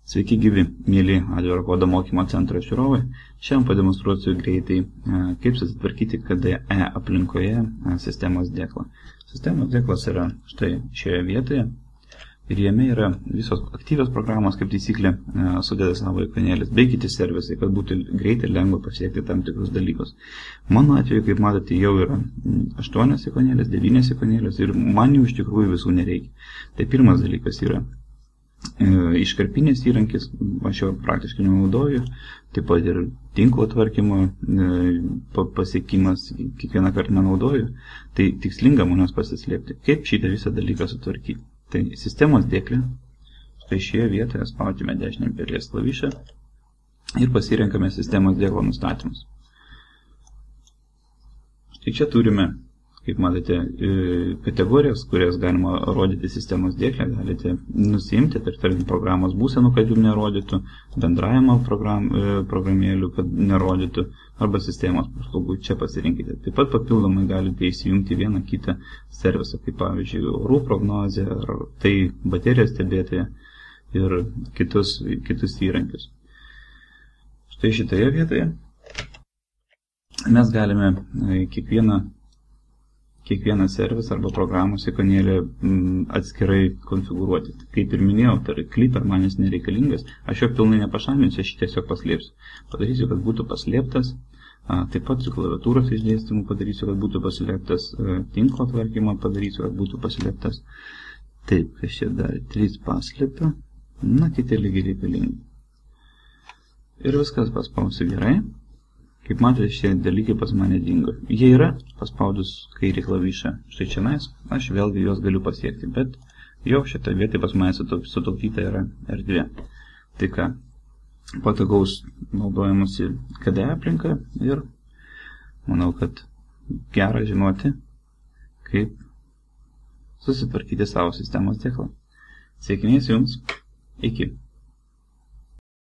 Sveiki gyvi, mėly atviro kodo mokymo centro žiūrovai. Šiandien pademonstruosiu greitai, kaip susitvarkyti KDE aplinkoje sistemos dėklą. Sistemos dėklas yra štai šioje vietoje ir jame yra visos aktyvios programos, kaip taisyklė, sudeda savo ikonėlės, bei kiti servisai, kad būtų greitai ir lengva pasiekti tam tikrus dalykus. Mano atveju, kaip matote, jau yra 8 ikonėlės, 9 ikonėlės ir man jų iš tikrųjų visų nereikia. Tai pirmas dalykas yra iškarpinės įrankis, aš jo praktiškai nenaudoju, taip pat ir tinklo tvarkymo pasiekimas kiekvieną kartą nenaudoju, tai tikslinga manęs pasislėpti. Kaip šitą visą dalyką sutvarkyti? Tai sistemos dėklė, štai šioje vietoje spaudžiame dešinę pelės klavišą ir pasirenkame sistemos dėklo nustatymus. Štai čia turime, kaip matote, kategorijas, kurias galima rodyti sistemos dėklę, galite nusiimti, tarkim, programos būsenų, kad jums nerodytų, bendravimo programėlių, kad nerodytų, arba sistemos paslaugų, čia pasirinkite. Taip pat papildomai galite įsijungti vieną kitą servisą, kaip pavyzdžiui, orų prognozę, ar tai baterijos stebėtoją ir kitus įrankius. Štai šitoje vietoje mes galime kiekvieną servisą arba programos ikonėlę atskirai konfigūruoti. Kaip ir minėjau, tai Clipper man jis nereikalingas, aš jo pilnai nepašalinsiu, aš tiesiog paslėpsiu. Padarysiu, kad būtų paslėptas, taip pat su klaviatūros išdėstymu padarysiu, kad būtų paslėptas, tinklo tvarkymą padarysiu, kad būtų paslėptas. Taip, kas čia dar 3 paslėpia, na, kiti lygiai reikalingi. Ir viskas paspausiu gerai. Kaip matote, šie dalykai pas mane dingo. Jie yra paspaudus kairį klavišą. Štai čia aš vėlgi juos galiu pasiekti, bet jau šitą vietą pas mane sutaupyta yra erdvė. Tai ką, patogaus naudojimusi KDE aplinka ir manau, kad gera žinoti, kaip susitvarkyti savo sistemos dėklą. Sėkmės jums. Iki.